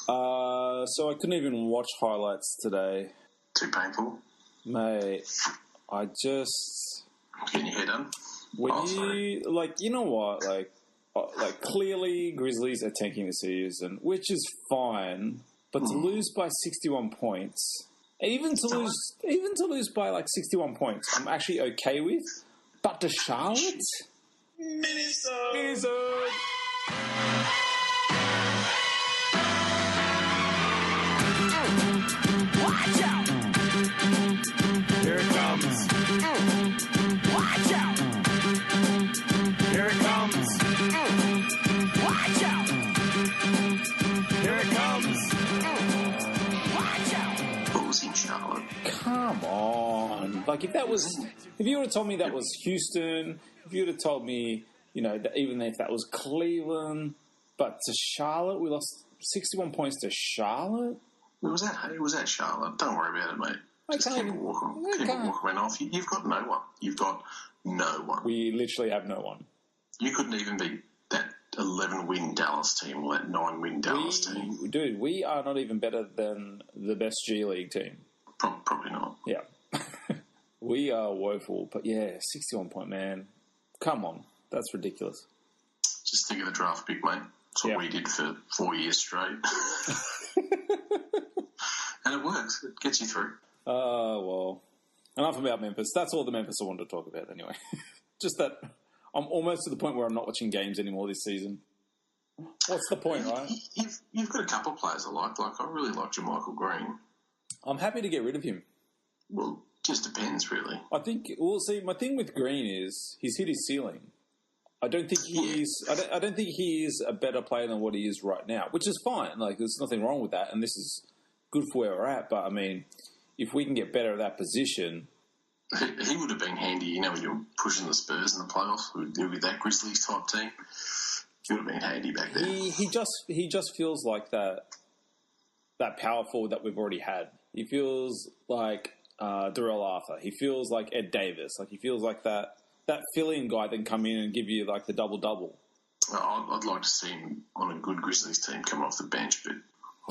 So I couldn't even watch highlights today. Too painful? Mate, I just... Getting your hair done? You know what? Clearly Grizzlies are tanking the season, which is fine, but to lose by 61 points, even to lose by 61 points, I'm actually okay with. But to Charlotte? Minisode! Watch out! Here it comes. Watch out! Here it comes. Watch out! Here it comes. Watch out! Balls in Charlotte. Come on. If you would have told me that was Houston, if you would have told me, that even if that was Cleveland, but to Charlotte, we lost 61 points to Charlotte? It was at Charlotte. Don't worry about it, mate. Just keep it walking off. You've got no one. You've got no one. We literally have no one. You couldn't even beat that 11-win Dallas team or that 9-win Dallas team. Dude, we are not even better than the best G League team. Probably not. Yeah. We are woeful. But yeah, 61-point man. Come on. That's ridiculous. Just think of the draft pick, mate. That's what we did for 4 years straight. And it works. It gets you through. Well, enough about Memphis. That's all the Memphis I wanted to talk about anyway. Just that I'm almost to the point where I'm not watching games anymore this season. What's the point, right? You've got a couple of players I like. I really like Jermichael Green. I'm happy to get rid of him. Well, just depends, really. I think, my thing with Green is he's hit his ceiling. I don't think I don't think he is a better player than what he is right now, which is fine. There's nothing wrong with that, and this is good for where we're at. But, if we can get better at that position... He would have been handy, when you're pushing the Spurs in the playoffs with that Grizzlies type team. He would have been handy back there. He just feels like that power forward that we've already had. He feels like Darrell Arthur. He feels like Ed Davis. He feels like that fill-in guy that can come in and give you the double-double. I'd like to see him on a good Grizzlies team coming off the bench, but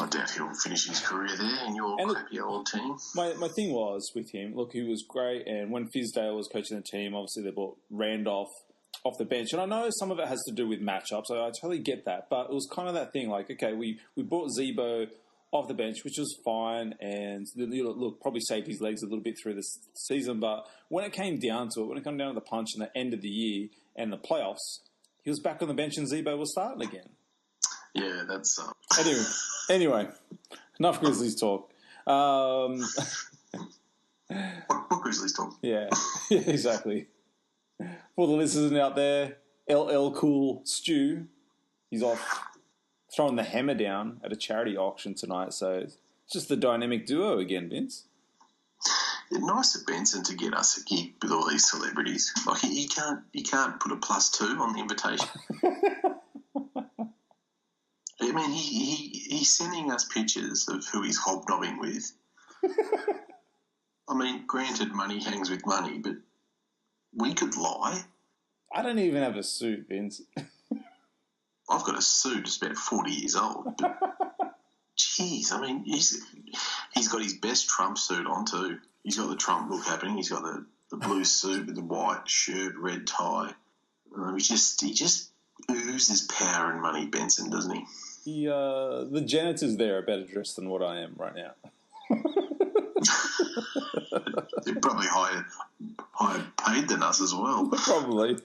I doubt he'll finish his career there in your crappy old team. My thing was with him, he was great, and when Fizdale was coaching the team, obviously they brought Randolph off the bench, and I know some of it has to do with matchups, so I totally get that, but it was kind of that thing, okay, we brought Zebo off the bench, which was fine, and probably saved his legs a little bit through this season. But when it came down to the punch in the end of the year and the playoffs, he was back on the bench and Zebo was starting again. Yeah, that's... Anyway, enough Grizzlies talk. What Grizzlies talk? Yeah, exactly. For the listeners out there, LL Cool Stu, he's off throwing the hammer down at a charity auction tonight, so it's just the dynamic duo again, Vince. It's nice of Benson to get us a gig with all these celebrities. He can't put a +2 on the invitation. He's sending us pictures of who he's hobnobbing with. Granted, money hangs with money, but we could lie. I don't even have a suit, Vince. I've got a suit that's about 40 years old. But jeez, he's got his best Trump suit on too. He's got the Trump look happening. He's got the blue suit with the white shirt, red tie. He just oozes power and money, Benson, doesn't he? The janitors there are better dressed than what I am right now. They're probably higher paid than us as well. Probably.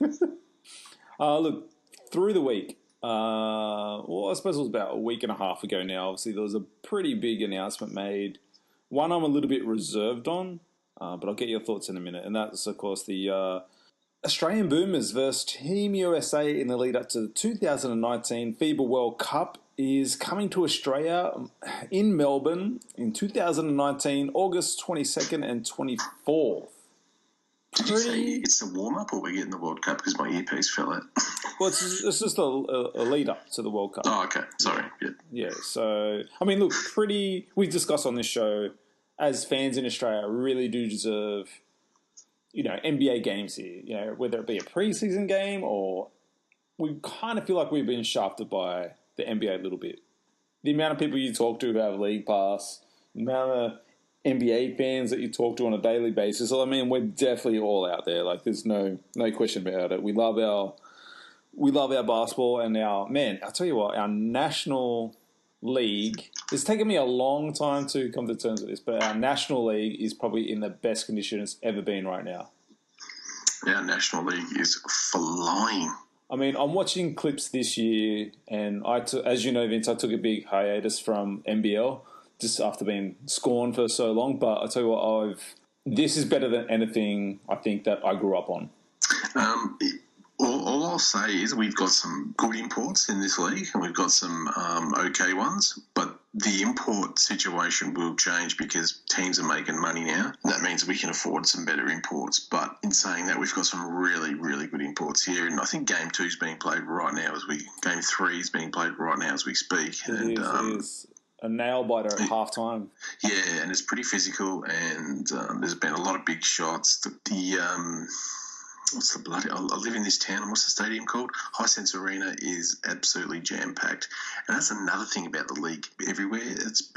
Look, through the week, I suppose it was about a week and a half ago now, obviously there was a pretty big announcement made. One I'm a little bit reserved on, but I'll get your thoughts in a minute. And that's, of course, the Australian Boomers versus Team USA in the lead up to the 2019 FIBA World Cup is coming to Australia in Melbourne in 2019, August 22nd and 24th. Did you say it's a warm-up or we're getting the World Cup because my earpiece fell out? Well, it's just a lead-up to the World Cup. Oh, okay. Sorry. Yeah, so, look, we've discussed on this show, as fans in Australia really do deserve, NBA games here, whether it be a preseason game or we kind of feel like we've been shafted by the NBA a little bit. the amount of people you talk to who have League Pass, the amount of NBA fans that you talk to on a daily basis, I mean, we're definitely all out there. Like, there's no question about it. We love our basketball and I'll tell you what, our national league, it's taken me a long time to come to terms with this, but our national league is probably in the best condition it's ever been right now. Our national league is flying. I mean, I'm watching clips this year, and as you know, Vince, I took a big hiatus from NBL just after being scorned for so long. But I tell you what, this is better than anything I think that I grew up on. All I'll say is we've got some good imports in this league, and we've got some okay ones, but the import situation will change because teams are making money now. That means we can afford some better imports. But in saying that, we've got some really, really good imports here. And I think Game 2 is being played right now Game 3 is being played right now as we speak. It is a nail-biter at halftime. Yeah, and it's pretty physical, and there's been a lot of big shots. What's the bloody... I live in this town, and what's the stadium called? Hisense Arena is absolutely jam-packed. And that's another thing about the league. Everywhere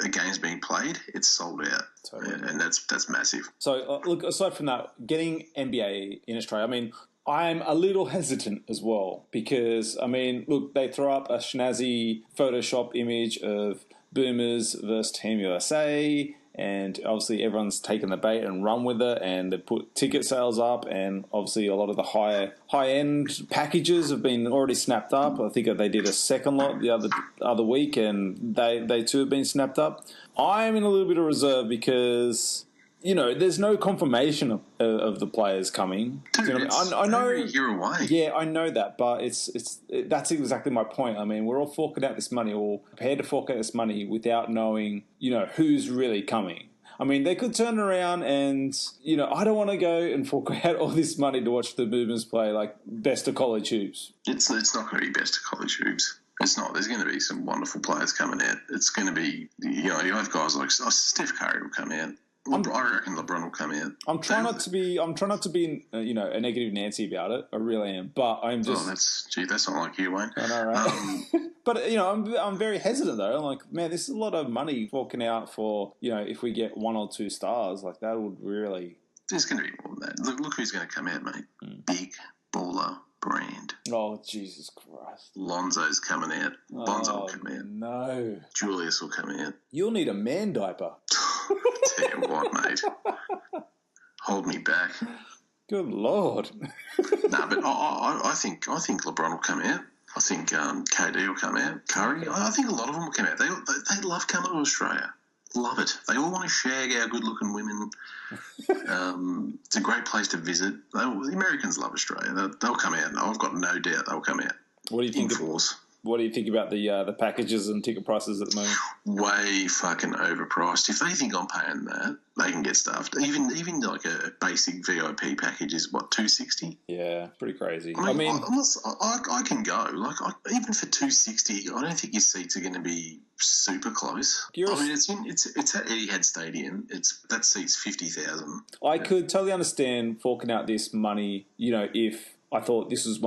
a game's being played, it's sold out. Totally. And that's massive. So, look, aside from that, getting NBA in Australia, I mean, I'm a little hesitant as well because, I mean, look, they throw up a snazzy Photoshop image of Boomers versus Team USA, and obviously everyone's taken the bait and run with it, and they put ticket sales up, and obviously a lot of the high-end packages have been already snapped up. I think they did a second lot the other week, and they too have been snapped up. I'm in a little bit of reserve because... there's no confirmation of the players coming. Dude, I know you're away. Yeah, I know that, but that's exactly my point. I mean, we're all forking out this money, or prepared to fork out this money without knowing, who's really coming. I mean, they could turn around and, I don't want to go and fork out all this money to watch the Boomers play like best of college hoops. It's not going to be best of college hoops. It's not. There's going to be some wonderful players coming out. It's going to be, you have guys like Steph Curry will come out. I reckon LeBron will come in. I'm trying not to be, a negative Nancy about it. I really am, but I'm just. That's not like you, Wayne. I know, right? But I'm very hesitant though. I'm like, man, this is a lot of money forking out for if we get 1 or 2 stars, like that would really. There's going to be more than that. Look who's going to come out, mate. Big baller brand. Oh, Jesus Christ! Lonzo's coming out. Lonzo will come out. No. Julius will come out. You'll need a man diaper. Tell you what, mate. Hold me back. Good Lord. No, but I think LeBron will come out. I think KD will come out. Curry. I think a lot of them will come out. They love coming to Australia. Love it. They all want to shag our good-looking women. It's a great place to visit. The Americans love Australia. They'll come out. I've got no doubt they'll come out. What do you think? In force. What do you think about the packages and ticket prices at the moment? Way fucking overpriced. If they think I'm paying that, they can get stuffed. Even like a basic VIP package is what, $260? Yeah, pretty crazy. I mean I can go. Like even for $260, I don't think your seats are going to be super close. It's at Etihad Stadium. That seats 50,000. I could totally understand forking out this money. If I thought this was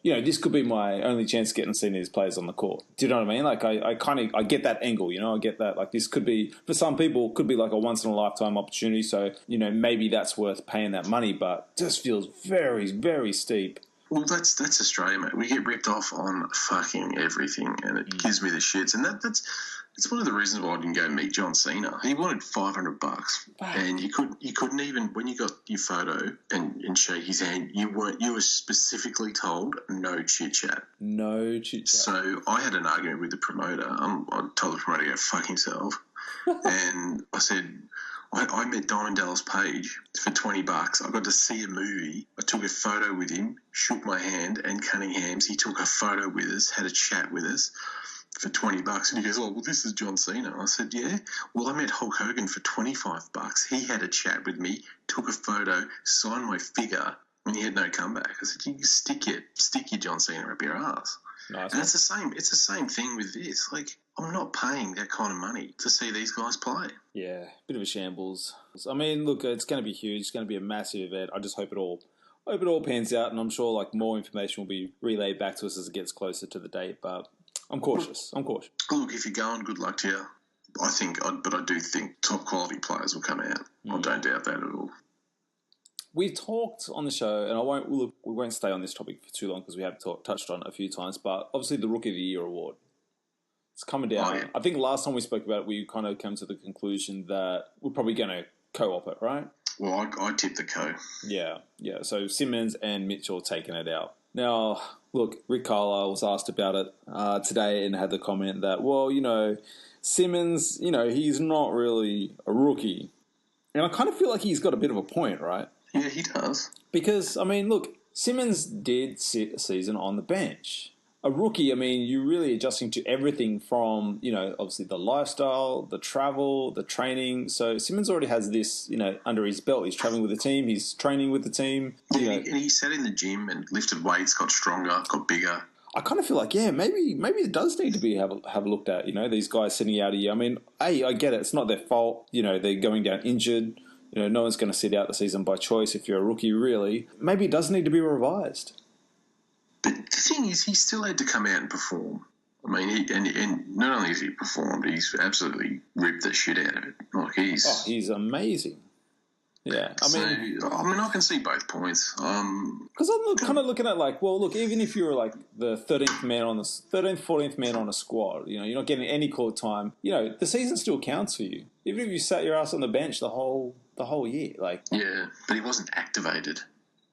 this could be my only chance of getting to see these players on the court. Do you know what I mean? Like, I get that angle, I get that. Like, this could be, for some people, could be like a once-in-a-lifetime opportunity. So, maybe that's worth paying that money, but it just feels very, very steep. Well, that's Australia, mate. We get ripped off on fucking everything, and it gives me the shits. And it's one of the reasons why I didn't go meet John Cena. He wanted $500, and you couldn't even, when you got your photo and shake his hand, you were specifically told no chit chat. No chit chat. So I had an argument with the promoter. I told the promoter to go fuck himself, and I said, I met Diamond Dallas Page for $20. I got to see a movie. I took a photo with him, shook my hand, and Cunningham's. He took a photo with us, had a chat with us for $20. And he goes, oh, well, this is John Cena. I said, yeah. Well, I met Hulk Hogan for $25. He had a chat with me, took a photo, signed my figure, and he had no comeback. I said, you can stick your John Cena up your ass. Nice. And it's the same thing with this. Like, I'm not paying that kind of money to see these guys play. Yeah, bit of a shambles. I mean, look, it's going to be huge. It's going to be a massive event. I just hope it all pans out, and I'm sure like more information will be relayed back to us as it gets closer to the date. But I'm cautious. Look, if you're going, good luck to you. But I do think top quality players will come out. I don't doubt that at all. We've talked on the show, and we won't stay on this topic for too long because we have touched on it a few times, but obviously the Rookie of the Year award. It's coming down. Oh, yeah. I think last time we spoke about it, we kind of came to the conclusion that we're probably going to co-op it, right? Well, I tipped the co. Yeah. So Simmons and Mitchell taking it out. Now, look, Rick Carlisle was asked about it today and had the comment that, well, Simmons, he's not really a rookie. And I kind of feel like he's got a bit of a point, right? Yeah, he does. Because, look, Simmons did sit a season on the bench. A rookie, you're really adjusting to everything from, obviously the lifestyle, the travel, the training. So Simmons already has this, under his belt. He's traveling with the team. He's training with the team. And he sat in the gym and lifted weights, got stronger, got bigger. I kind of feel like, maybe it does need to be have looked at, these guys sitting out a year. I get it. It's not their fault. They're going down injured. No one's going to sit out the season by choice if you're a rookie, really. Maybe it does need to be revised. But the thing is, he still had to come out and perform. And not only has he performed, he's absolutely ripped the shit out of it. He's amazing. Yeah, I can see both points. Because I'm kind of looking at even if you're like the 13th man on the 13th, 14th man on a squad, you're not getting any court time. The season still counts for you, even if you sat your ass on the bench the whole year. Yeah, but he wasn't activated.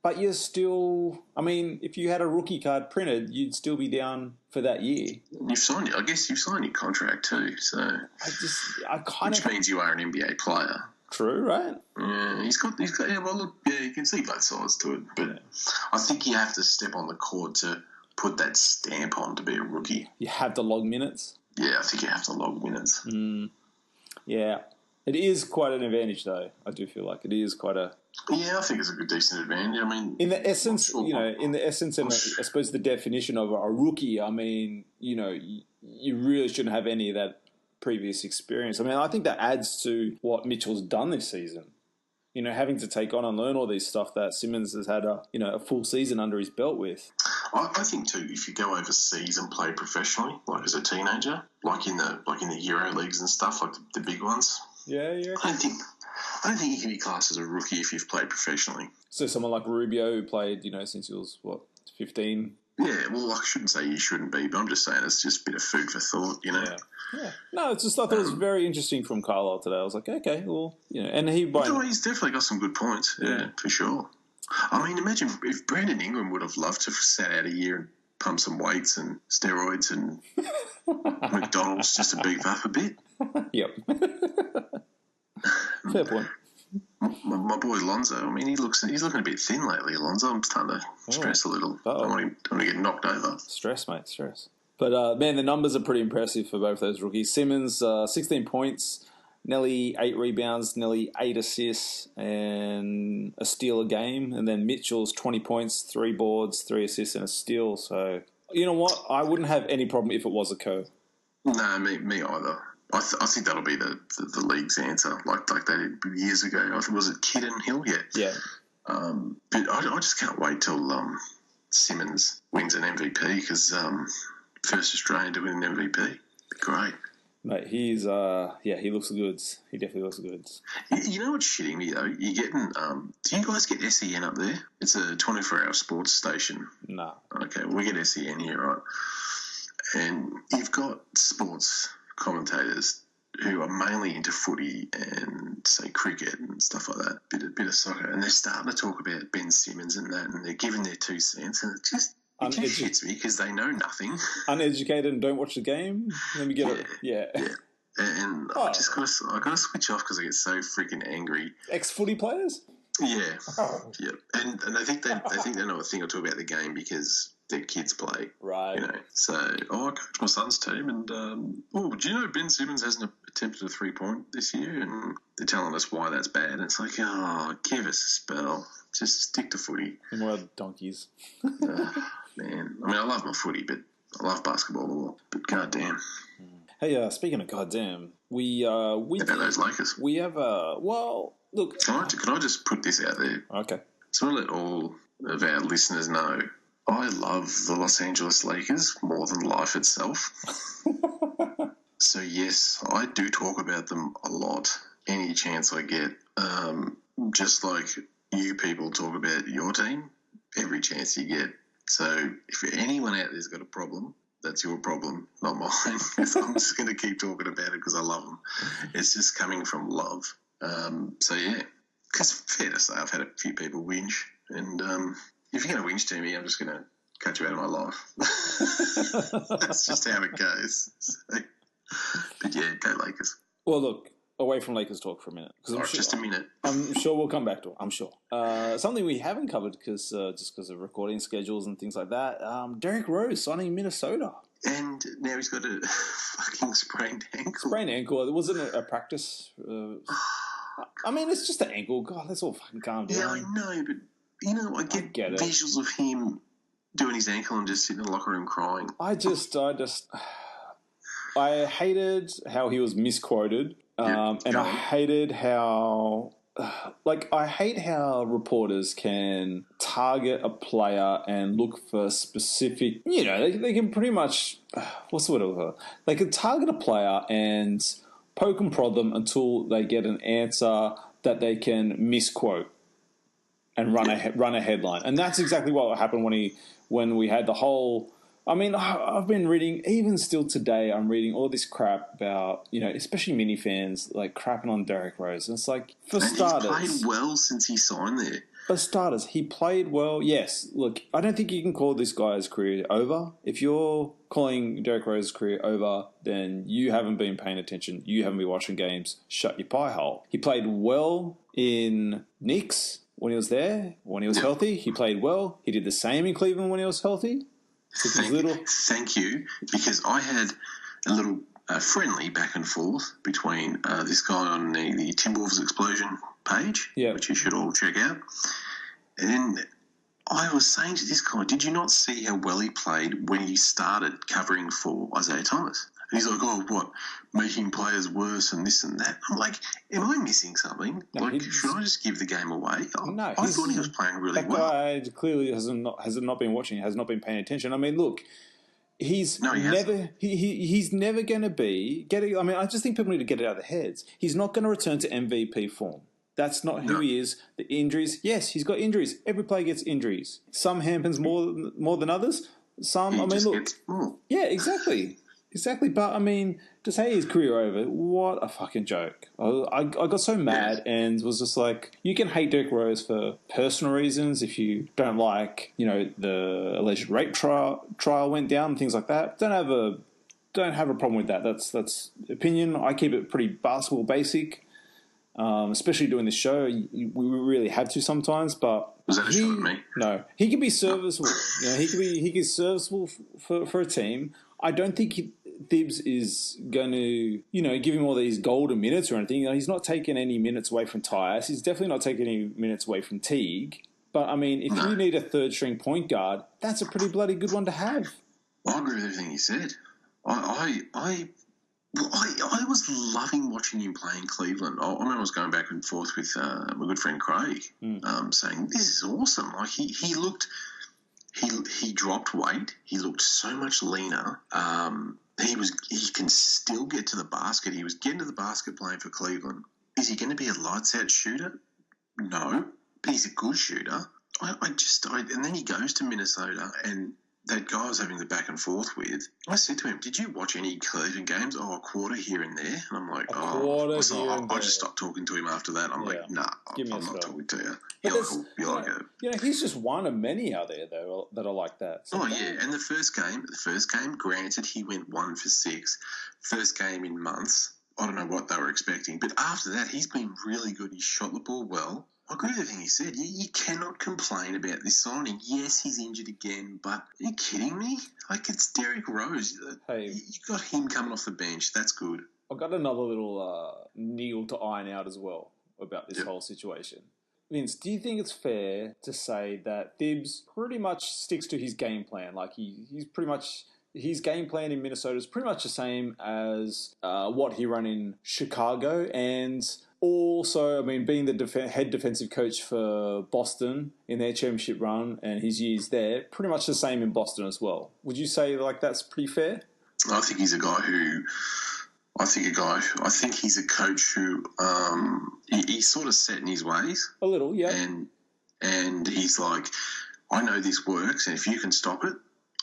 But you're still, if you had a rookie card printed, you'd still be down for that year. You've signed your contract too, so which means you are an NBA player. True, right? Yeah, he's got. You can see both sides to it, but I think you have to step on the court to put that stamp on to be a rookie. You have to log minutes. Yeah, I think you have to log minutes. Yeah, it is quite an advantage, though. I do feel like it is quite a. Yeah, I think it's a good, decent advantage. In the essence, and I suppose the definition of a rookie. You really shouldn't have any of that previous experience. I think that adds to what Mitchell's done this season. Having to take on and learn all these stuff that Simmons has had a full season under his belt with. I think too, if you go overseas and play professionally, like as a teenager, like in the Euro leagues and stuff, like the big ones. Yeah. I don't think you can be classed as a rookie if you've played professionally. So someone like Rubio who played, since he was 15. Yeah, well, I shouldn't say you shouldn't be, but I'm just saying it's just a bit of food for thought, Yeah. No, it's just I thought it was very interesting from Carlisle today. I was like, okay, well, and he's definitely got some good points, yeah, for sure. Imagine if Brandon Ingram would have loved to have sat out a year and pumped some weights and steroids and McDonald's just to beef up a bit. Yep. Fair point. My boy Lonzo, he's looking a bit thin lately, Lonzo. I'm starting to stress a little. I don't want to get knocked over. Stress, mate, stress. But, man, the numbers are pretty impressive for both those rookies. Simmons, 16 points, nearly 8 rebounds, nearly 8 assists, and a steal a game. And then Mitchell's 20 points, 3 boards, 3 assists, and a steal. So, you know what? I wouldn't have any problem if it was a co. No, me either. I think that'll be the league's answer, like they did years ago. Was it Kidd and Hill? Yeah. But I just can't wait till Simmons wins an MVP because first Australian to win an MVP. Be great. Mate, he's he looks good. He definitely looks good. You know what's shitting me though? You're getting. Do you guys get SEN up there? It's a 24-hour sports station. No. Okay, we get SEN here, right? And you've got sports commentators who are mainly into footy and say cricket and stuff like that, bit of soccer, and they're starting to talk about Ben Simmons and that, and they're giving their 2 cents, and it just hits me because they know nothing. Uneducated and don't watch the game. Let me get it. Yeah. And I got to switch off because I get so freaking angry. Ex-footy players. Yeah. Yeah. And they think they know a thing or two about the game because their kids play. Right. So, I coach my son's team and, do you know Ben Simmons hasn't attempted a 3-point this year? And they're telling us why that's bad. And it's like, give us a spell. Just stick to footy. And more donkeys. Man. I love my footy, but I love basketball more. But goddamn. Hey, speaking of goddamn, we about those Lakers. We have look. Can I just put this out there? Okay. So I'll let all of our listeners know I love the Los Angeles Lakers more than life itself. So, yes, I do talk about them a lot, any chance I get. Just like you people talk about your team, every chance you get. So, if anyone out there's got a problem, that's your problem, not mine. I'm just going to keep talking about it because I love them. It's just coming from love. So, yeah, because fair to say, I've had a few people whinge. And if you're going to whinge to me, I'm just going to cut you out of my life. That's just how it goes. So, but, yeah, go Lakers. Well, look, away from Lakers talk for a minute. Just a minute. I'm sure we'll come back to it, I'm sure. Something we haven't covered just because of recording schedules and things like that, Derrick Rose signing Minnesota. And now he's got a fucking sprained ankle. Sprained ankle. It wasn't a practice. I mean, it's just an ankle. God, let's all fucking calm down. Yeah, I know, but, I get visuals of him doing his ankle and just sitting in the locker room crying. I hated how he was misquoted. And I hated how, I hate how reporters can target a player and look for specific, they can pretty much, what's the word of it? They can target a player and poke and prod them until they get an answer that they can misquote and run a headline. And that's exactly what happened when we had the whole... I mean, I've been reading, even still today, I'm reading all this crap about, especially mini fans, crapping on Derrick Rose. And it's for starters... He's played well since he signed there. For starters, he played well, yes. Look, I don't think you can call this guy's career over. If you're calling Derrick Rose's career over, then you haven't been paying attention. You haven't been watching games. Shut your pie hole. He played well in Knicks when he was there, when he was healthy. He played well. He did the same in Cleveland when he was healthy. Thank you, because I had a little friendly back and forth between this guy on the Timberwolves Explosion page, which you should all check out. And I was saying to this guy, did you not see how well he played when he started covering for Isaiah Thomas? And he's like, oh, what, making players worse and this and that. I'm like, am I missing something? No, should I just give the game away? No, I thought he was playing really well. That guy clearly has not been watching, has not been paying attention. I mean, look, he's never going to be getting. I mean, I just think people need to get it out of their heads. He's not going to return to MVP form. That's not who he is. The injuries, yes, he's got injuries. Every player gets injuries. Some hampers more than others. Some, yeah, exactly. Exactly, but I mean, to say his career over, what a fucking joke. I got so mad and was just like, you can hate Derrick Rose for personal reasons if you don't like, the alleged rape trial went down and things like that. Don't have a problem with that. That's opinion. I keep it pretty basketball basic, especially doing this show. We really have to sometimes, but was that a shot at me? No, he can be serviceable. He can be serviceable for a team. I don't think Thibs is going to, give him all these golden minutes or anything. He's not taking any minutes away from Tyus. He's definitely not taking any minutes away from Teague. But, I mean, if you need a third-string point guard, that's a pretty bloody good one to have. Well, I agree with everything you said. I was loving watching him play in Cleveland. I remember I was going back and forth with my good friend Craig, saying, this is awesome. Like, he looked... He dropped weight. He looked so much leaner. He can still get to the basket. He was getting to the basket playing for Cleveland. Is he going to be a lights out shooter? No, but he's a good shooter. And then he goes to Minnesota, and that guy I was having the back and forth with, I said to him, did you watch any Cleveland games? Oh, a quarter here and there. And I'm like, I just stopped talking to him after that. I'm like, nah, I'm not talking to you. He's just one of many out there that are like that. So and the first game, granted, he went 1 for 6. First game in months. I don't know what they were expecting. But after that, he's been really good. He shot the ball well. I agree with everything he said. You cannot complain about this signing. Yes, he's injured again, but are you kidding me? It's Derrick Rose. Hey, you got him coming off the bench. That's good. I've got another little niggle to iron out as well about this whole situation. Vince, do you think it's fair to say that Thibs pretty much sticks to his game plan? Like he's pretty much his game plan in Minnesota is pretty much the same as what he ran in Chicago. And also, I mean, being the head defensive coach for Boston in their championship run and his years there, pretty much the same in Boston as well. Would you say like that's pretty fair? I think he's a guy who... I think he's a coach who he's sort of set in his ways. A little, yeah. And he's like, I know this works, and if you can stop it,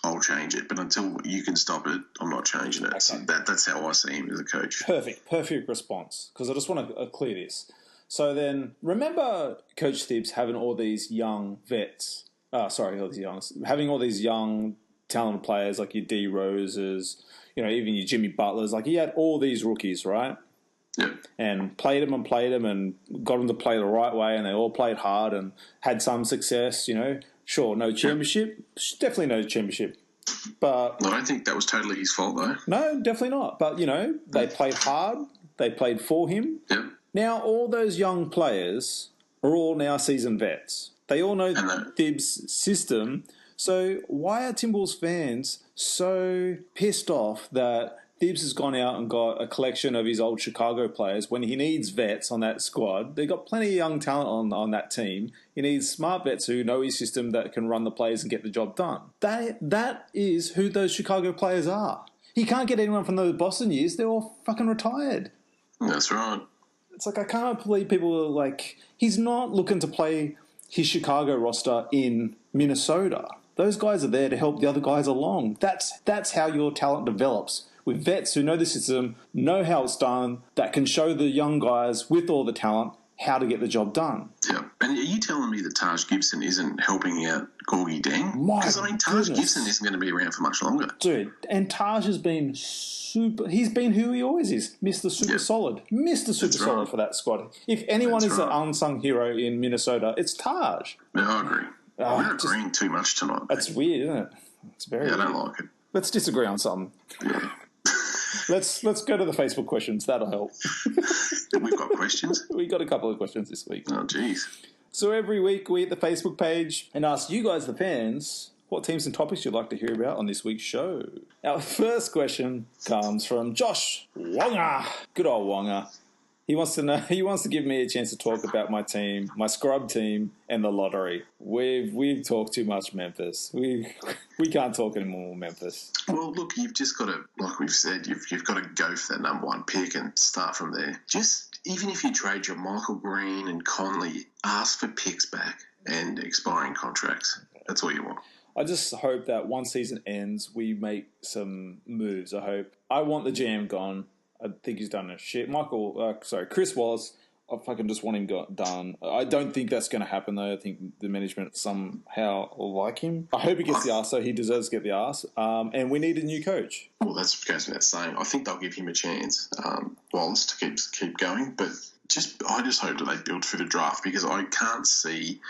I'll change it. But until you can stop it, I'm not changing it. Okay. So that's how I see him as a coach. Perfect response, because I just want to clear this. So then, remember Coach Thibs having all these young vets, having all these young talented players like your D Roses, even your Jimmy Butlers. Like, he had all these rookies, right? Yeah. And played them and got them to play the right way, and they all played hard and had some success, Sure, no championship. Yeah. Definitely no championship. But I don't think that was totally his fault, though. No, definitely not. But, they played hard. They played for him. Yeah. Now, all those young players are all now seasoned vets. They all know Thibs' system. So why are Timberwolves fans so pissed off that Thibs has gone out and got a collection of his old Chicago players when he needs vets on that squad? They've got plenty of young talent on that team. He needs smart vets who know his system that can run the plays and get the job done. That is who those Chicago players are. He can't get anyone from those Boston years. They're all fucking retired. That's right. It's like, I can't believe people are like, he's not looking to play his Chicago roster in Minnesota. Those guys are there to help the other guys along. That's how your talent develops. With vets who know the system, know how it's done, that can show the young guys with all the talent how to get the job done. Yeah. And are you telling me that Taj Gibson isn't helping out Gorgie Deng? Because, Taj Gibson isn't going to be around for much longer. Dude, and Taj has been he's been who he always is, Mr. Super Solid. Mr. Super Solid for that squad. If anyone is an unsung hero in Minnesota, it's Taj. Yeah, I agree. We're agreeing too much tonight. That's weird, isn't it? It's very weird. I don't like it. Let's disagree on something. Yeah. Let's go to the Facebook questions. That'll help. We've got questions? We got a couple of questions this week. Oh, geez. So every week we hit the Facebook page and ask you guys, the fans, what teams and topics you'd like to hear about on this week's show. Our first question comes from Josh Wonga. Good old Wonga. He wants to give me a chance to talk about my team, my scrub team, and the lottery. We've talked too much Memphis. We can't talk anymore Memphis. Well, look, you've just got to, like we've said, you've got to go for that number one pick and start from there. Just even if you trade your Michael Green and Conley, ask for picks back and expiring contracts. That's all you want. I just hope that once season ends, we make some moves. I want the GM gone. I think he's done a shit. Chris Wallace, I fucking just want him done. I don't think that's going to happen, though. I think the management somehow like him. I hope he gets the arse, so he deserves to get the arse. And we need a new coach. Well, that goes without saying. I think they'll give him a chance, Wallace, to keep going. But I just hope that they build through the draft, because I can't see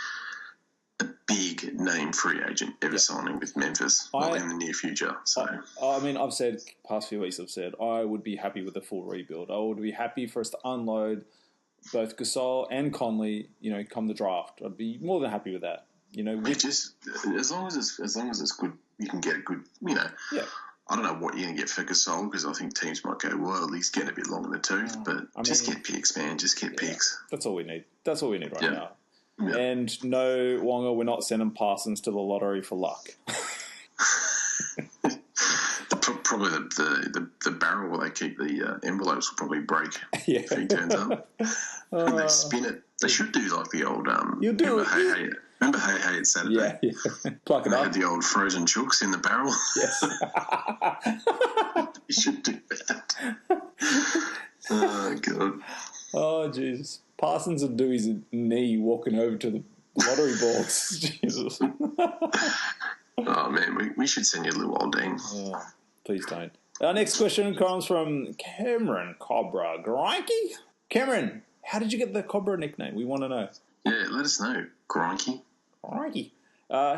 a big name free agent ever signing with Memphis in the near future. So I mean, past few weeks I've said I would be happy with a full rebuild. I would be happy for us to unload both Gasol and Conley, come the draft. I'd be more than happy with that. Just as long as it's good, you can get a good, Yeah. I don't know what you're going to get for Gasol, because I think teams might go, well, he's getting a bit long in the tooth, but just get picks, man. Just get picks. That's all we need. That's all we need right now. Yeah. And no, Wonga, we're not sending Parsons to the lottery for luck. Probably the barrel where they keep the envelopes will probably break if he turns up. And they spin it. They should do like the old... Remember Hey It's Saturday? Yeah. Pluck it up. They had the old frozen chooks in the barrel. Yes. You should do that. Oh, God. Oh, Jesus. Parsons would do his knee walking over to the lottery boards. Jesus. Oh, man, we should send you a little old ding. Oh, please don't. Our next question comes from Cameron Cobra Grinky. Cameron, how did you get the Cobra nickname? We want to know. Yeah, let us know. Grinky.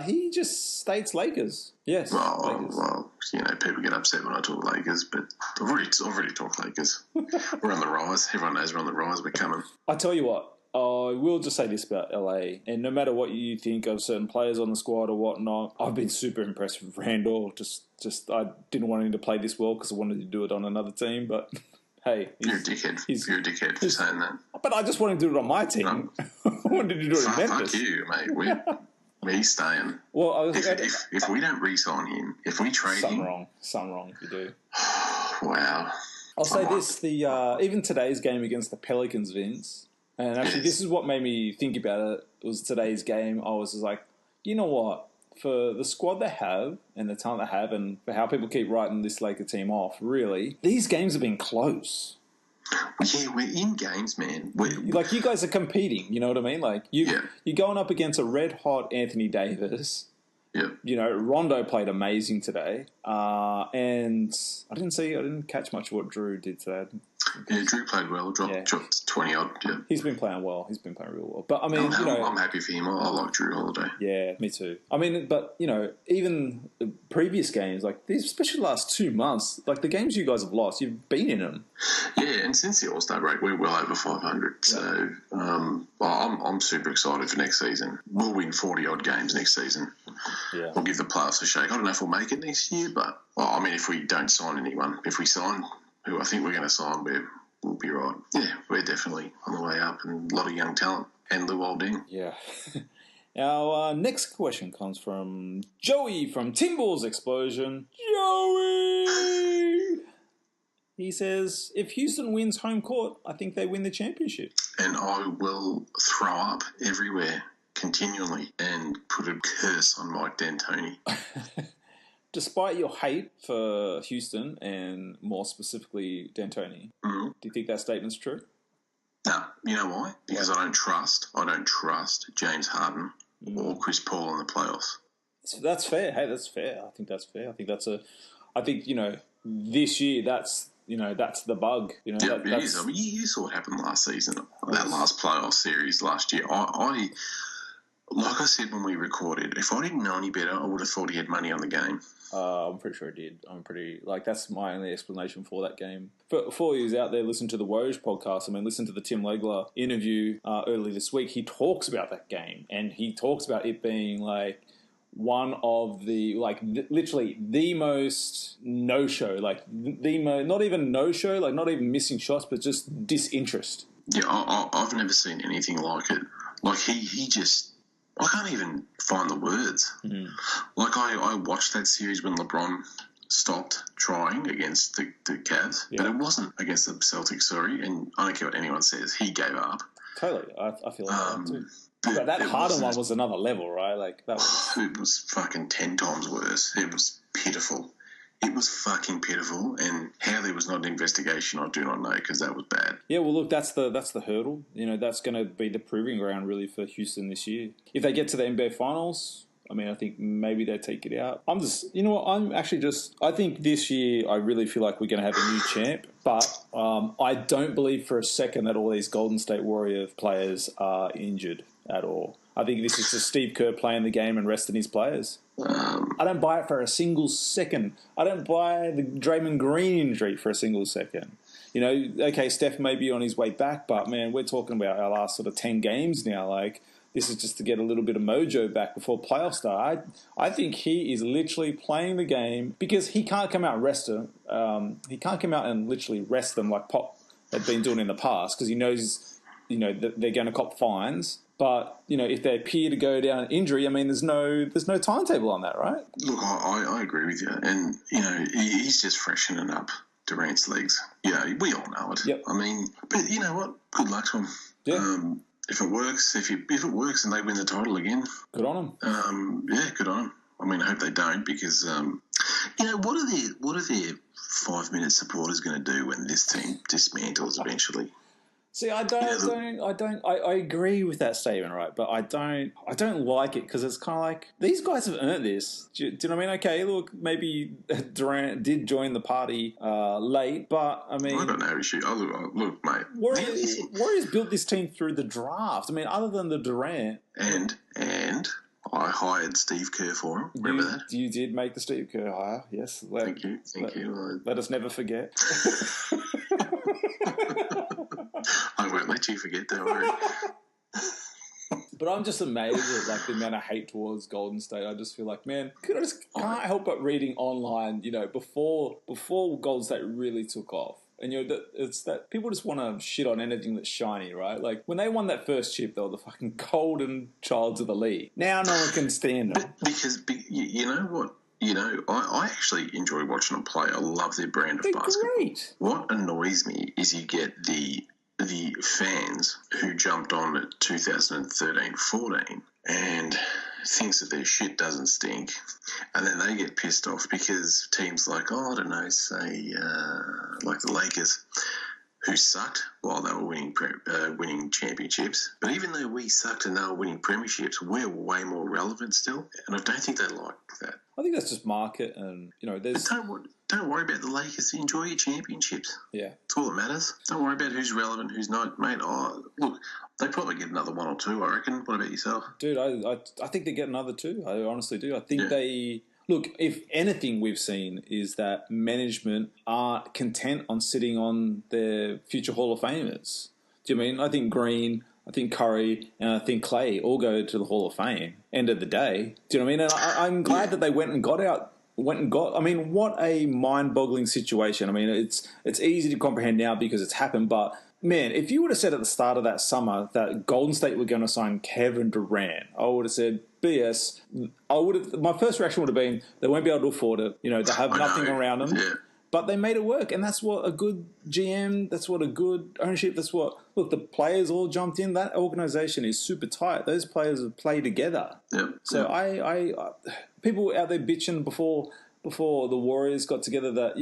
He just states Lakers. Yes. Lakers. Well, people get upset when I talk Lakers, but I've already talked Lakers. We're on the rise. Everyone knows we're on the rise. We're coming. I tell you what, I will just say this about LA, and no matter what you think of certain players on the squad or whatnot, I've been super impressed with Randall. Just I didn't want him to play this well because I wanted to do it on another team, but hey. You're a dickhead. You're a dickhead for saying that. But I just wanted to do it on my team. No. I wanted to do it in Memphis. Fuck you, mate. We're staying. Well, if we don't re-sign him, if we trade him... Something wrong if you do. Wow. I'll say this, even today's game against the Pelicans, Vince, and actually this is what made me think about it, was today's game. I was just like, you know what? For the squad they have and the talent they have and for how people keep writing this Laker team off, really, these games have been close. Yeah, we're in games, man. Like, you guys are competing, you know what I mean? Like, you're going up against a red-hot Anthony Davis. Yeah. You know, Rondo played amazing today. And I didn't catch much of what Drew did today. Yeah, Drew played well. Dropped 20-odd. Yeah. He's been playing well. He's been playing real well. But, I mean, I'm happy for him. I like Drew Holiday. Yeah, me too. I mean, but, even previous games, like, especially the last 2 months, like, the games you guys have lost, you've been in them. Yeah, and since the All-Star break, we're well over 500. Yeah. So, I'm super excited for next season. We'll win 40-odd games next season. Yeah. We'll give the playoffs a shake. I don't know if we'll make it next year, but, if we don't sign anyone, if we sign who I think we're going to sign, we'll be right. Yeah, we're definitely on the way up, and a lot of young talent, and Lou Olding. Yeah. Our next question comes from Joey from Timball's Explosion. Joey! He says, if Houston wins home court, I think they win the championship. And I will throw up everywhere continually and put a curse on Mike D'Antoni. Despite your hate for Houston and more specifically D'Antoni, do you think that statement's true? No. You know why? Because I don't trust James Harden or Chris Paul in the playoffs. That's fair. Hey, that's fair. I think that's fair. I think this year that's the bug. It is. I mean, you saw what happened last season, that last playoff series last year. I like I said when we recorded, if I didn't know any better, I would have thought he had money on the game. I'm pretty sure I did. That's my only explanation for that game. For you out there, listen to the Woj podcast. I mean, listen to the Tim Legler interview early this week. He talks about that game, and he talks about it being like one of the, literally the most no-show, not even no-show, like not even missing shots, but just disinterest. Yeah, I've never seen anything like it. Like, he just... I can't even find the words. Mm-hmm. Like, I watched that series when LeBron stopped trying against the Cavs, but it wasn't against the Celtics, sorry, and I don't care what anyone says, he gave up. Totally. I feel like that too. But that Harden one was another level, right? Like, that was... It was fucking 10 times worse. It was pitiful. It was fucking pitiful, and how there was not an investigation, I do not know, because that was bad. Yeah, well, look, that's the hurdle. That's going to be the proving ground, really, for Houston this year. If they get to the NBA Finals, I mean, I think maybe they take it out. I think this year I really feel like we're going to have a new champ, but I don't believe for a second that all these Golden State Warrior players are injured at all. I think this is just Steve Kerr playing the game and resting his players. I don't buy it for a single second. I don't buy the Draymond Green injury for a single second. Okay, Steph may be on his way back, but, man, we're talking about our last sort of 10 games now. Like, this is just to get a little bit of mojo back before playoffs start. I think he is literally playing the game because he can't come out and rest them. He can't come out and literally rest them like Pop had been doing in the past because he knows, that they're going to cop fines. But, if they appear to go down injury, I mean, there's no timetable on that, right? Look, I agree with you. And, he's just freshening up Durant's legs. Yeah, we all know it. Yep. I mean, but you know what? Good luck to him. Yeah. If it works, if it works and they win the title again. Good on them. Yeah, good on them. I mean, I hope they don't because, what are their 5-minute supporters going to do when this team dismantles eventually? See, I agree with that statement, right? But I don't like it because it's kind of like these guys have earned this. Do you know what I mean? Okay, look, maybe Durant did join the party late, but I mean, I got no issue. Look, mate. Warriors built this team through the draft. I mean, other than the Durant and I hired Steve Kerr for him. Remember that? You did make the Steve Kerr hire. Yes. Thank you. Let us never forget. I won't let you forget. forget, don't worry. But I'm just amazed at like the amount of hate towards Golden State. I just feel like, man, I just can't help but reading online, before Golden State really took off. And it's that people just want to shit on anything that's shiny, right? Like when they won that first chip, they were the fucking golden childs of the league. Now no one can stand them. Because you know what? I actually enjoy watching them play. I love their brand of basketball. Great. What annoys me is you get the fans who jumped on at 2013-14 and thinks that their shit doesn't stink, and then they get pissed off because teams like, I don't know, say like the Lakers, who sucked while they were winning championships. But even though we sucked and they were winning premierships, we're way more relevant still, and I don't think they like that. I think that's just market, and there's. But don't worry about the Lakers. Enjoy your championships. Yeah, that's all that matters. Don't worry about who's relevant, who's not, mate. Oh, look, they probably get another one or two, I reckon. What about yourself? Dude, I think they get another two. I honestly do. I think they... Look, if anything we've seen is that management are content on sitting on their future Hall of Famers. Do you mean? I think Green, I think Curry, and I think Clay all go to the Hall of Fame. End of the day. Do you know what I mean? And I'm glad that they went and got. I mean, what a mind-boggling situation. I mean, it's easy to comprehend now because it's happened, but man, if you would have said at the start of that summer that Golden State were going to sign Kevin Durant, I would have said BS. My first reaction would have been they won't be able to afford it. They have nothing around them. Yeah. But they made it work, and that's what a good GM, that's what a good ownership, look, the players all jumped in. That organization is super tight. Those players play together. Yep. So I people out there bitching before the Warriors got together that,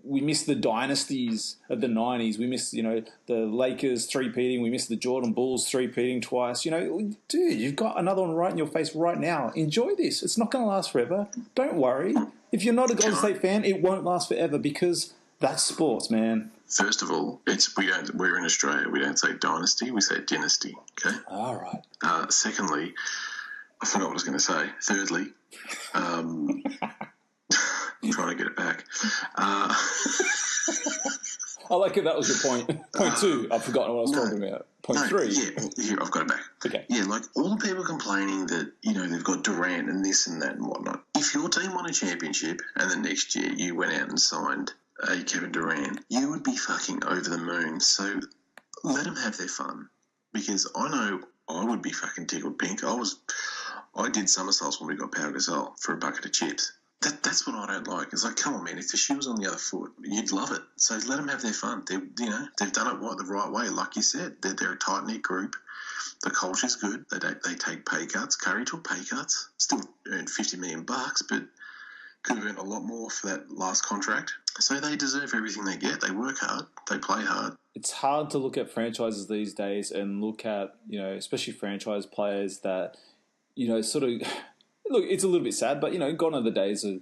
we missed the dynasties of the 90s. We missed, the Lakers three-peating. We missed the Jordan Bulls three-peating twice. Dude, you've got another one right in your face right now. Enjoy this. It's not going to last forever. Don't worry. If you're not a Golden State fan, it won't last forever because that's sports, man. First of all, we're in Australia. We don't say dynasty. We say dynasty, okay? All right. Secondly, I forgot what I was going to say. Thirdly, I'm trying to get it back. I like it. That was your point. Point two. I've forgotten what I was talking about. Point three. Yeah, I've got it back. Okay. Yeah, like all the people complaining that, they've got Durant and this and that and whatnot. If your team won a championship and the next year you went out and signed a Kevin Durant, you would be fucking over the moon. So let them have their fun. Because I know I would be fucking tickled pink. I did somersaults when we got Pau Gasol for a bucket of chips. That's what I don't like. It's like, come on, man, if the shoe was on the other foot, you'd love it. So let them have their fun. They've done it the right way. Like you said, they're a tight-knit group. The culture's good. They take pay cuts. Curry took pay cuts. Still earned $50 million, but could have earned a lot more for that last contract. So they deserve everything they get. They work hard. They play hard. It's hard to look at franchises these days and look at, especially franchise players that, sort of... Look, it's a little bit sad, but, gone are the days of,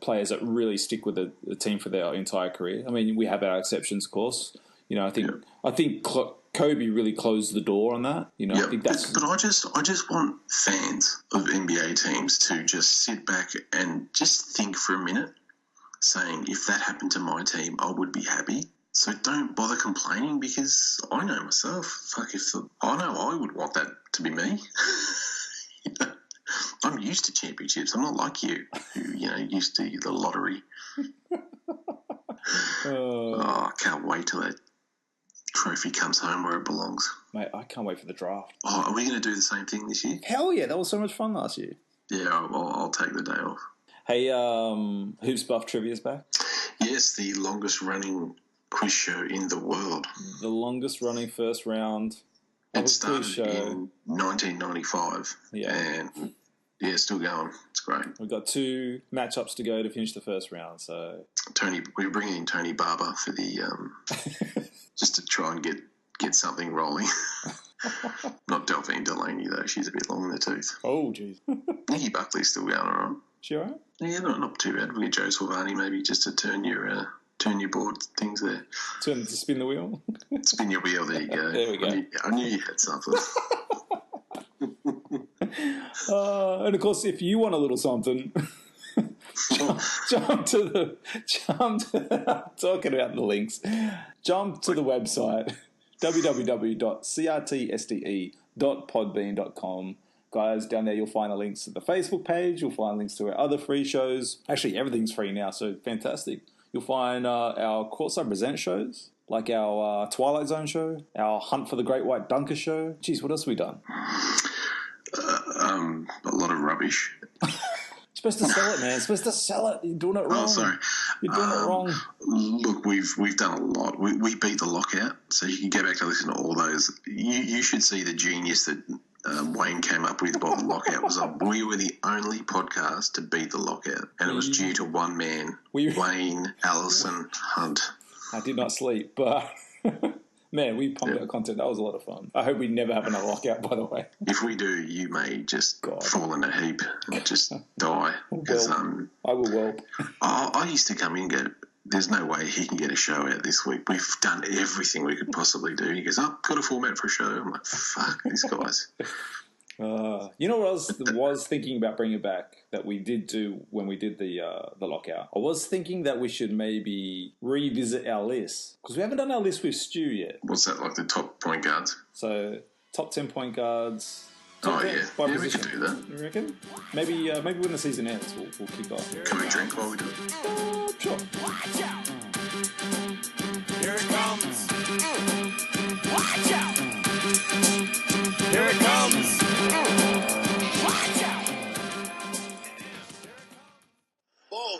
players that really stick with the team for their entire career. I mean, we have our exceptions, of course. I think Kobe really closed the door on that. I think that's... But I just want fans of NBA teams to just sit back and just think for a minute, saying, if that happened to my team, I would be happy. So don't bother complaining because I know myself. I know I would want that to be me. I'm used to championships. I'm not like you, who, used to the lottery. I can't wait till that trophy comes home where it belongs. Mate, I can't wait for the draft. Oh, are we going to do the same thing this year? Hell yeah, that was so much fun last year. Yeah, I'll take the day off. Hey, Hoops Buff Trivia's back? Yes, the longest-running quiz show in the world. The longest-running first round. It started in 1995. Yeah. And, still going. It's great. We've got 2 matchups to go to finish the first round. So we're bringing in Tony Barber for the just to try and get something rolling. Not Delphine Delaney, though. She's a bit long in the tooth. Oh, jeez. Nikki Buckley's still going all right. She all right? Yeah, not too bad. We get Joe Silvani maybe just to turn your board things there. To spin the wheel? Spin your wheel, there you go. There we go. I knew you had something. And of course, if you want a little something, jump to talking about the links, jump to the website, www.crtsde.podbean.com. Guys, down there you'll find the links to the Facebook page. You'll find links to our other free shows. Actually, everything's free now, so fantastic. You'll find our Courtside Present shows, like our Twilight Zone show, our Hunt for the Great White Dunker show. Jeez, what else have we done? A lot of rubbish. You're supposed to sell it, man. You're supposed to sell it. You're doing it wrong. Oh, sorry. You're doing it wrong. Look, we've done a lot. We beat the lockout, so you can go back to listen to all those. You should see the genius that Wayne came up with while the lockout was on. We were the only podcast to beat the lockout, and it was due to one man, Wayne Allison Hunt. I did not sleep, but man, we pumped out content. That was a lot of fun. I hope we never have another lockout, by the way. If we do, you may just fall in a heap and just die. Because I will whelp. I used to come in and go, there's no way he can get a show out this week. We've done everything we could possibly do. He goes, got a format for a show. I'm like, fuck, these guys. You know what I was thinking about bringing back that we did do when we did the lockout? I was thinking that we should maybe revisit our list, because we haven't done our list with Stu yet. What's that, like the top point guards? So, top 10 point guards. Oh, yeah. Yeah, we could do that. You reckon? Maybe when the season ends, we'll kick off. Can we drink while we do it? Sure. Watch out! Here it comes! Watch out! Here it comes! Watch out! Ball